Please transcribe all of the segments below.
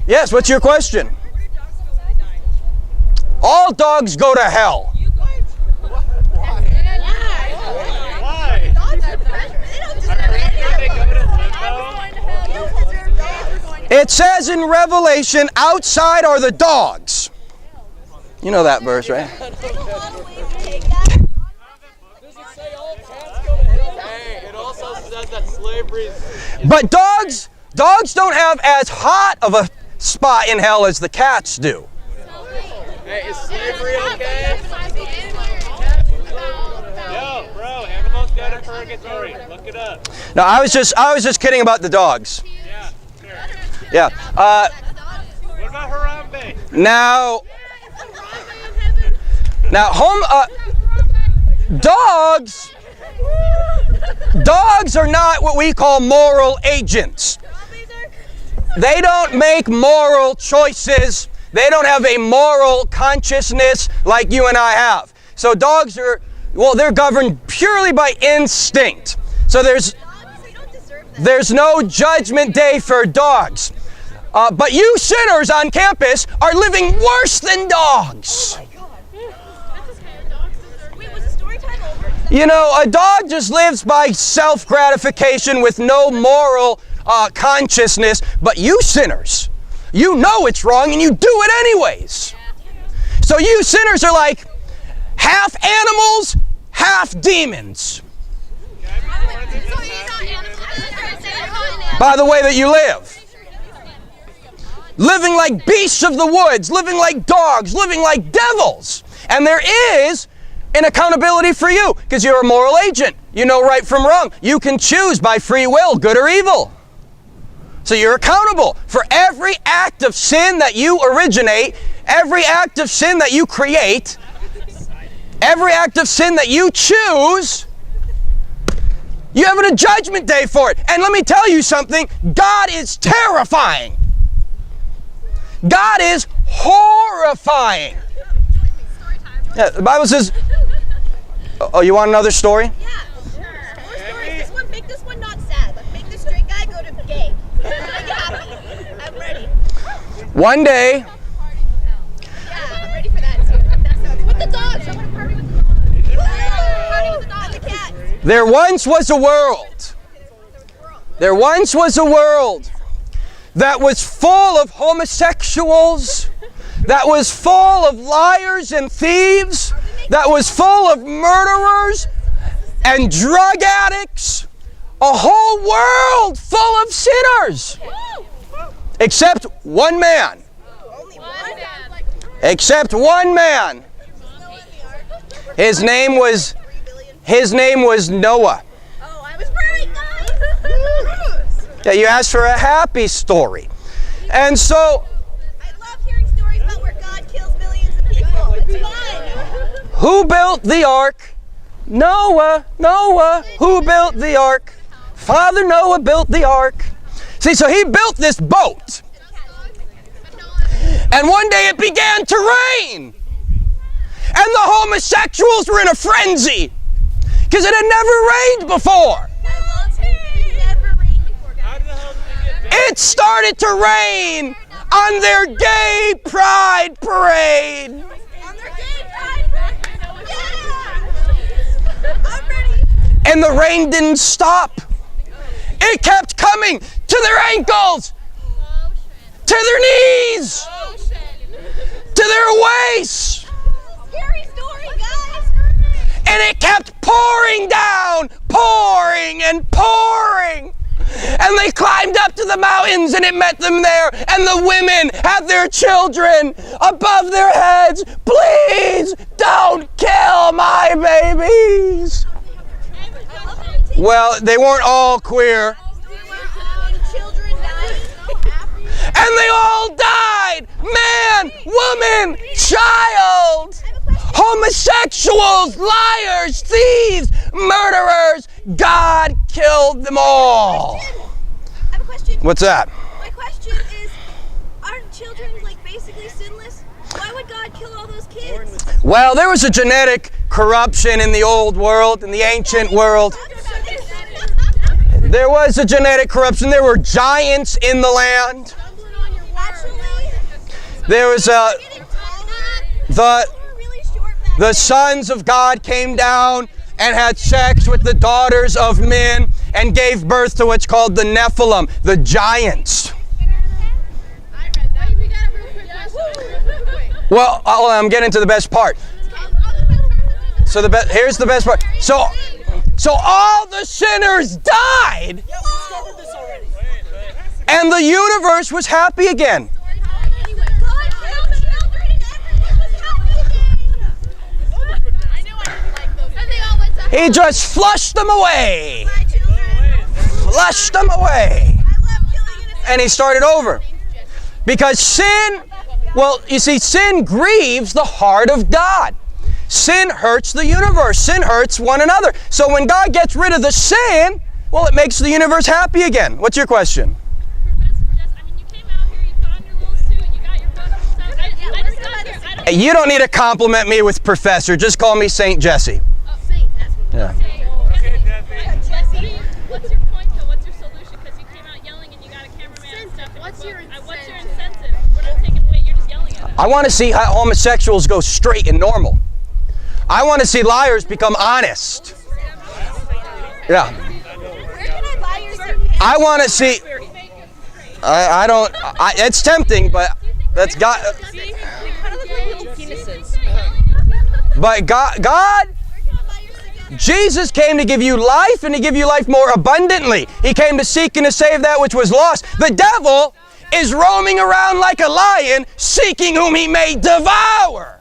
Yes, what's your question? All dogs go to hell. Why? It says in Revelation, outside are the dogs. You know that verse, right? It also says that slavery is... But dogs don't have as hot of a spot in hell as the cats do. Hey, is slavery okay? Yo, bro, animals go to purgatory. Look it up. No, I was just kidding about the dogs. Yeah, sure. Yeah. What about Harambe? Now, dogs are not what we call moral agents. They don't make moral choices. They don't have a moral consciousness like you and I have. So dogs are, well, they're governed purely by instinct. So there's no judgment day for dogs. But you sinners on campus are living worse than dogs. You know, a dog just lives by self-gratification with no moral consciousness, but you sinners, you know it's wrong and you do it anyways. So you sinners are like half animals, half demons. By the way that you live. Living like beasts of the woods, living like dogs, living like devils. And there is an accountability for you because you're a moral agent. You know right from wrong. You can choose by free will, good or evil. So you're accountable for every act of sin that you originate, every act of sin that you create, every act of sin that you choose. You have a judgment day for it. And let me tell you something, God is terrifying. God is horrifying. Yeah, the Bible says, oh, you want another story? Yeah, more stories. Make this one not sad. Like, make the straight guy go to gay. I'm ready. One day, Yeah, I'm ready for that too. That sounds with the dogs. I want to party with the dogs. Party with the dogs. And the cats. there once was a world. There once was a world that was full of homosexuals, that was full of liars and thieves, that was full of murderers and drug addicts, a whole world full of sinners, except one man. Except one man. His name was Noah. Oh, I was right, guys. Yeah, you asked for a happy story. And so, I love hearing stories about where God kills millions of people. It's fun. who built the ark? Noah. Who built the ark? Father Noah built the ark. See, so he built this boat. And one day it began to rain. And the homosexuals were in a frenzy. Because it had never rained before. It started to rain on their gay pride parade. On their gay pride parade. Yeah. I'm ready. And the rain didn't stop. It kept coming to their ankles, to their knees, to their waists. Scary story, guys. And it kept pouring down, pouring and pouring. And they climbed up to the mountains and it met them there. And the women had their children above their heads. Please don't kill my babies. Well, they weren't all queer. Children dying. And they all died. Man, woman, child. Homosexuals, liars, thieves, murderers. God killed them all. I have a question. What's that? My question is, aren't children like basically sinless? Why would God kill all those kids? Well, there was a genetic corruption in the old world, in the ancient world. There was a genetic corruption. There were giants in the land. Actually, There was the sons of God came down and had sex with the daughters of men and gave birth to what's called the Nephilim, the giants. Well, I'm getting to the best part. So here's the best part. So all the sinners died, and the universe was happy again. He just flushed them away. Flushed them away. And he started over. Because sin, well, you see, sin grieves the heart of God. Sin hurts the universe. Sin hurts one another. So when God gets rid of the sin, well, it makes the universe happy again. What's your question? Professor Jess, I mean, you came out here, you put on your little suit, you got your book and stuff. I just got here. You don't need to compliment me with Professor. Just call me Saint Jesse. Yeah. Jesse, what's your point though? What's your solution? Because you came out yelling and you got a cameraman and stuff. What's your incentive? We're not taking away, you're just yelling at us. I want to see how homosexuals go straight and normal. I want to see liars become honest. Yeah. Where can I buy your suitcase? I want to see. It's tempting, but that's God. We kind of look like little penises. But God, Jesus came to give you life and to give you life more abundantly. He came to seek and to save that which was lost. The devil is roaming around like a lion, seeking whom he may devour.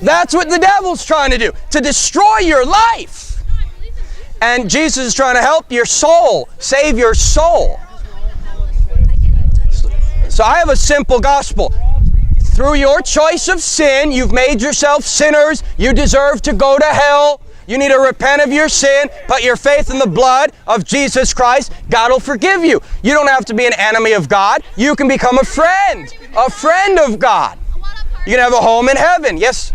That's what the devil's trying to do, to destroy your life. And Jesus is trying to help your soul, save your soul. So I have a simple gospel. Through your choice of sin, you've made yourself sinners. You deserve to go to hell. You need to repent of your sin, put your faith in the blood of Jesus Christ. God will forgive you. You don't have to be an enemy of God. You can become a friend of God. You can have a home in heaven. Yes?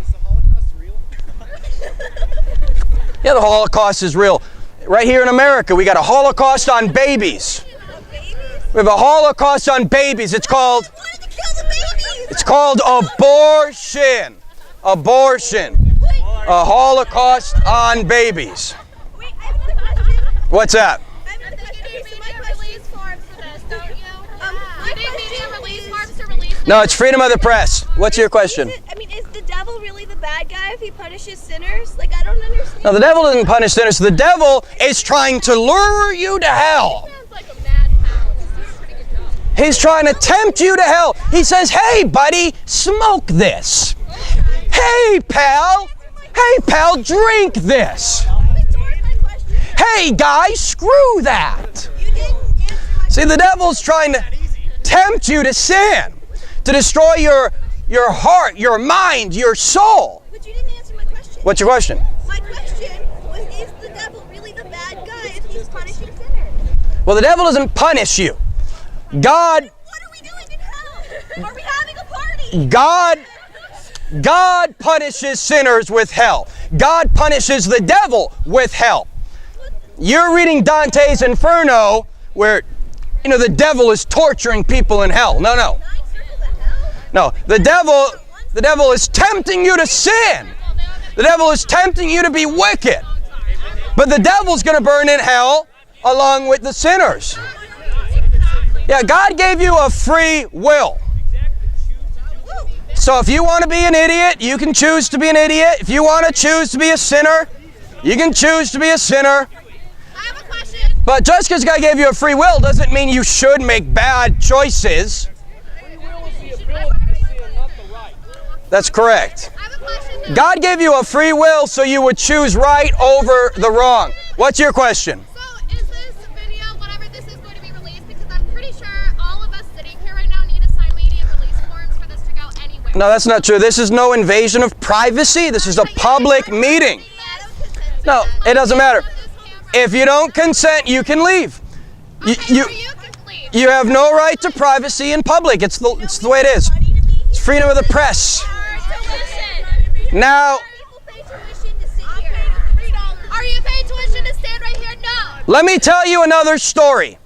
Yeah, the Holocaust is real. Right here in America, we got a Holocaust on babies. We have a Holocaust on babies. It's called abortion. Abortion. A Holocaust on babies. What's that? No, it's freedom of the press. What's your question? Is the devil really the bad guy if he punishes sinners? Like, I don't understand. No, the devil doesn't punish sinners. The devil is trying to lure you to hell. He's trying to tempt you to hell. He says, hey, buddy, smoke this. Hey, pal, drink this. Hey, guy, screw that. See, the devil's trying to tempt you to sin, to destroy your heart, your mind, your soul. But you didn't answer my question. What's your question? My question was, is the devil really the bad guy if he's punishing sinners? Well, the devil doesn't punish you. God. What are we doing in hell? Are we having a party? God punishes sinners with hell. God punishes the devil with hell. You're reading Dante's Inferno where, the devil is torturing people in hell. No. No, the devil is tempting you to sin. The devil is tempting you to be wicked. But the devil's going to burn in hell along with the sinners. Yeah, God gave you a free will. So if you want to be an idiot, you can choose to be an idiot. If you want to choose to be a sinner, you can choose to be a sinner. I have a question. But just because God gave you a free will doesn't mean you should make bad choices. That's correct. I have a question. God gave you a free will so you would choose right over the wrong. What's your question? So is this video, whenever this is going to be released, because I'm pretty sure all of us sitting here right now need to sign media release forms for this to go anywhere. No, that's not true. This is no invasion of privacy. This is a public meeting. No, it doesn't matter. If you don't consent, you can leave. You have no right to privacy in public. It's the way it is. It's freedom of the press. Now, Are you paying tuition to stand right here? No. let me tell you another story.